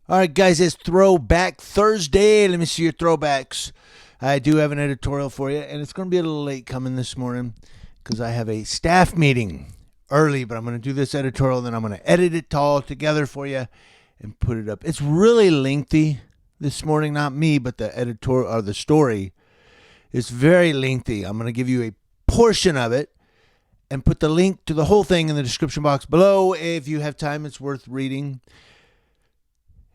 All right, guys, it's Throwback Thursday. Let me see your throwbacks. I do have an editorial for you, and it's going to be a little late coming this morning because I have a staff meeting early, but I'm going to do this editorial, then I'm going to edit it all together for you and put it up. It's really lengthy this morning, not me, but the editorial or the story is very lengthy. I'm going to give you a portion of it and put the link to the whole thing in the description box below. If you have time, it's worth reading.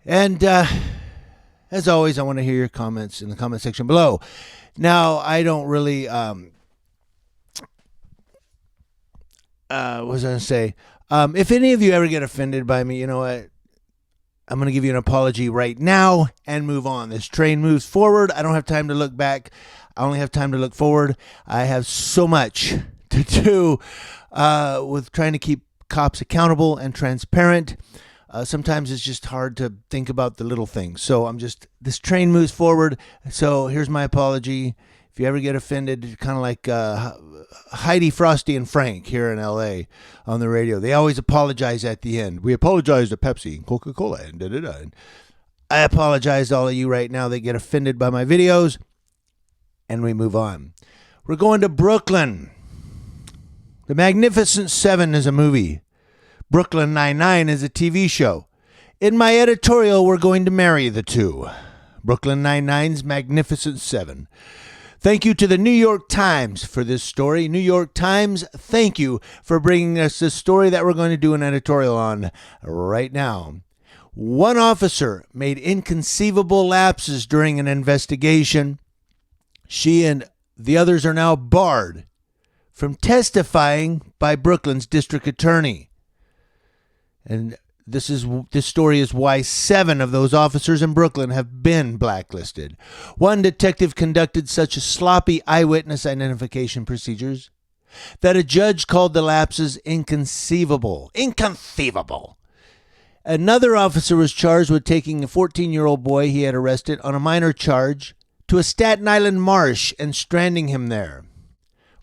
And as always, I want to hear your comments in the comment section below. Now, I don't really, what was I going to say? If any of you ever get offended by me, you know what? I'm going to give you an apology right now and move on. This train moves forward. I don't have time to look back. I only have time to look forward. I have so much to do with trying to keep cops accountable and transparent. Sometimes it's just hard to think about the little things. So this train moves forward. So here's my apology. If you ever get offended, kind of like Heidi, Frosty, and Frank here in LA on the radio, they always apologize at the end. We apologize to Pepsi and Coca-Cola and da-da-da. And I apologize to all of you right now that get offended by my videos. And we move on. We're going to Brooklyn. The Magnificent Seven is a movie. Brooklyn Nine-Nine is a TV show. In my editorial, we're going to marry the two. Brooklyn Nine-Nine's Magnificent Seven. Thank you to the New York Times for this story. New York Times, thank you for bringing us this story that we're going to do an editorial on right now. One officer made inconceivable lapses during an investigation. She and the others are now barred from testifying by Brooklyn's district attorney. And this story is why 7 of those officers in Brooklyn have been blacklisted. One detective conducted such sloppy eyewitness identification procedures that a judge called the lapses inconceivable. Inconceivable. Another officer was charged with taking a 14-year-old boy he had arrested on a minor charge to a Staten Island marsh and stranding him there.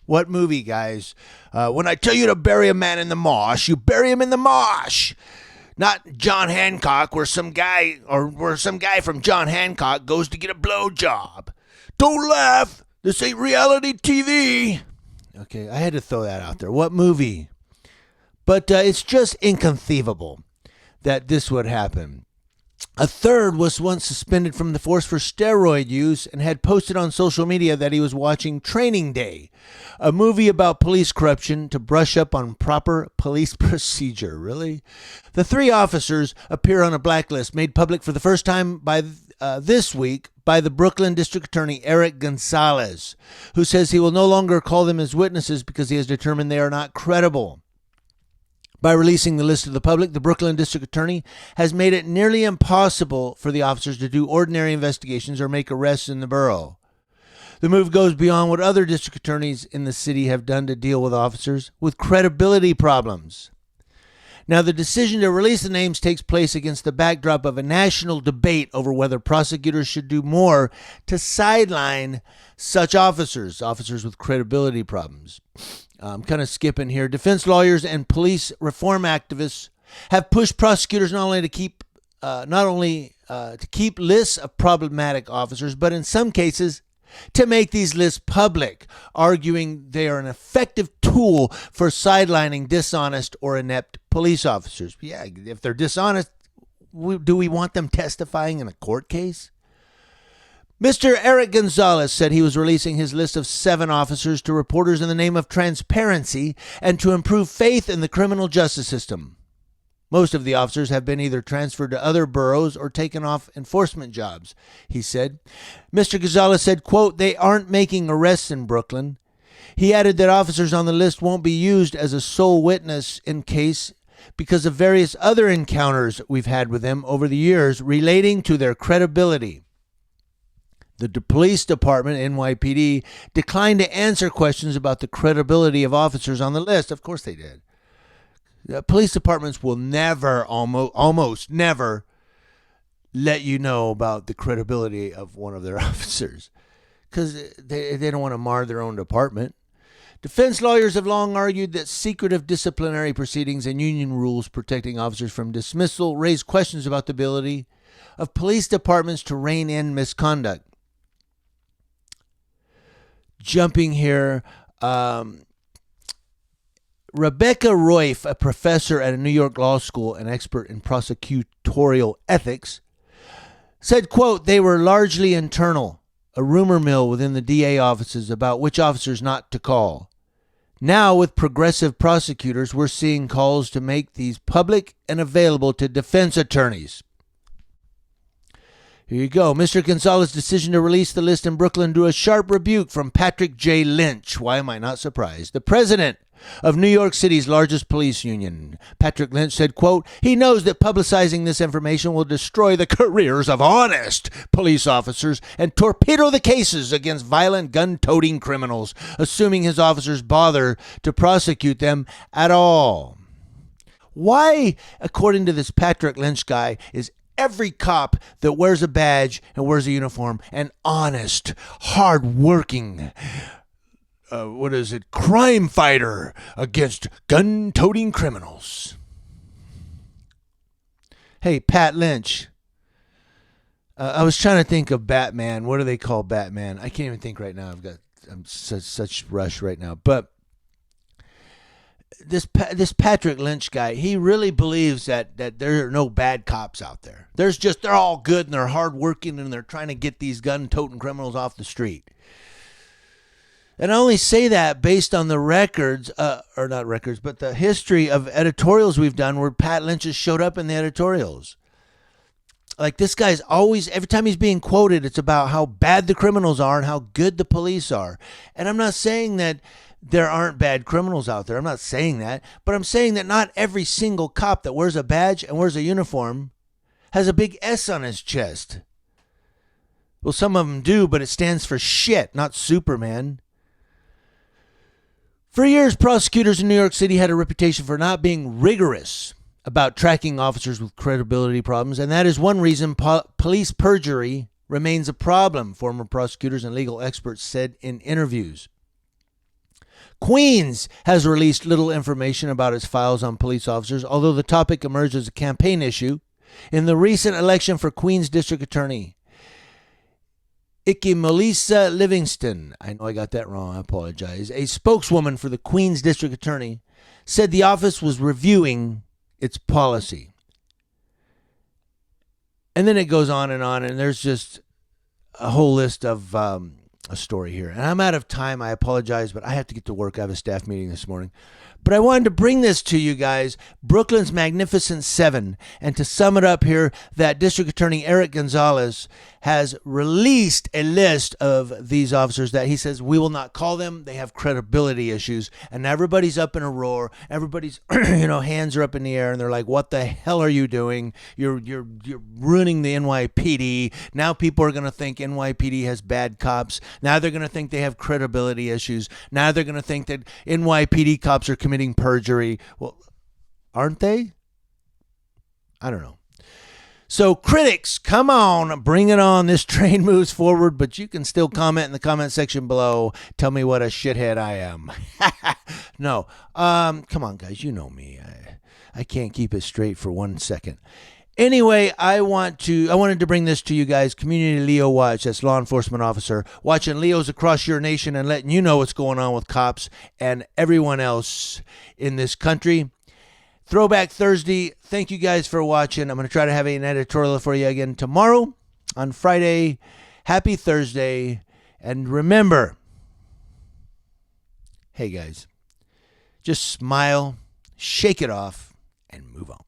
What movie, guys? When I tell you to bury a man in the marsh, you bury him in the marsh. Not John Hancock, where some guy from John Hancock goes to get a blowjob. Don't laugh. This ain't reality TV. Okay, I had to throw that out there. What movie? But it's just inconceivable that this would happen. A third was once suspended from the force for steroid use and had posted on social media that he was watching Training Day, a movie about police corruption to brush up on proper police procedure. Really? The 3 officers appear on a blacklist made public for the first time by this week by the Brooklyn District Attorney Eric Gonzalez, who says he will no longer call them as witnesses because he has determined they are not credible. By releasing the list to the public, the Brooklyn District Attorney has made it nearly impossible for the officers to do ordinary investigations or make arrests in the borough. The move goes beyond what other district attorneys in the city have done to deal with officers with credibility problems. Now, the decision to release the names takes place against the backdrop of a national debate over whether prosecutors should do more to sideline such officers with credibility problems. I'm kind of skipping here. Defense lawyers and police reform activists have pushed prosecutors not only to keep lists of problematic officers, but in some cases to make these lists public, arguing they are an effective tool for sidelining dishonest or inept police officers. Yeah, if they're dishonest, do we want them testifying in a court case? Mr. Eric Gonzalez said he was releasing his list of 7 officers to reporters in the name of transparency and to improve faith in the criminal justice system. Most of the officers have been either transferred to other boroughs or taken off enforcement jobs, he said. Mr. Gonzalez said, quote, they aren't making arrests in Brooklyn. He added that officers on the list won't be used as a sole witness in case because of various other encounters we've had with them over the years relating to their credibility. The police department, NYPD, declined to answer questions about the credibility of officers on the list. Of course they did. The police departments will never, almost never, let you know about the credibility of one of their officers because they don't want to mar their own department. Defense lawyers have long argued that secretive disciplinary proceedings and union rules protecting officers from dismissal raise questions about the ability of police departments to rein in misconduct. Jumping here, Rebecca Roiff, a professor at a New York law school and expert in prosecutorial ethics, said, quote, they were largely internal, a rumor mill within the DA offices about which officers not to call. Now, with progressive prosecutors, we're seeing calls to make these public and available to defense attorneys. Here you go. Mr. Gonzalez's decision to release the list in Brooklyn drew a sharp rebuke from Patrick J. Lynch. Why am I not surprised? The president of New York City's largest police union. Patrick Lynch said, quote, he knows that publicizing this information will destroy the careers of honest police officers and torpedo the cases against violent gun-toting criminals, assuming his officers bother to prosecute them at all. Why, according to this Patrick Lynch guy, is every cop that wears a badge and wears a uniform an honest, hard-working, crime fighter against gun-toting criminals? Hey, Pat Lynch. I was trying to think of Batman. What do they call Batman? I can't even think right now. I'm such rush right now. But this Patrick Lynch guy, he really believes that there are no bad cops out there. They're all good and they're hardworking and they're trying to get these gun-toting criminals off the street. And I only say that based on the records, or not records, but the history of editorials we've done where Pat Lynch has showed up in the editorials. Like, this guy's always, every time he's being quoted, it's about how bad the criminals are and how good the police are. And I'm not saying that there aren't bad criminals out there. I'm not saying that. But I'm saying that not every single cop that wears a badge and wears a uniform has a big S on his chest. Well, some of them do, but it stands for shit, not Superman. For years, prosecutors in New York City had a reputation for not being rigorous about tracking officers with credibility problems, and that is one reason police perjury remains a problem, former prosecutors and legal experts said in interviews. Queens has released little information about its files on police officers, although the topic emerged as a campaign issue in the recent election for Queens District Attorney. Melissa Livingston, I know I got that wrong, I apologize, a spokeswoman for the Queens District Attorney, said the office was reviewing its policy. And then it goes on, and there's just a whole list of a story here. And I'm out of time. I apologize, but I have to get to work. I have a staff meeting this morning. But I wanted to bring this to you guys, Brooklyn's Magnificent Seven. And to sum it up here, that District Attorney Eric Gonzalez has released a list of these officers that he says we will not call them. They have credibility issues. And everybody's up in a roar. Everybody's, hands are up in the air. And they're like, what the hell are you doing? You're ruining the NYPD. Now people are going to think NYPD has bad cops. Now they're going to think they have credibility issues. Now they're going to think that NYPD cops are committing perjury. Well, aren't they? I don't know. So critics, come on, bring it on. This train moves forward, but you can still comment in the comment section below. Tell me what a shithead I am. No, come on, guys. You know me. I can't keep it straight for 1 second. Anyway, I wanted to bring this to you guys. Community Leo Watch, that's law enforcement officer, watching Leos across your nation and letting you know what's going on with cops and everyone else in this country. Throwback Thursday. Thank you guys for watching. I'm going to try to have an editorial for you again tomorrow on Friday. Happy Thursday. And remember, hey guys, just smile, shake it off, and move on.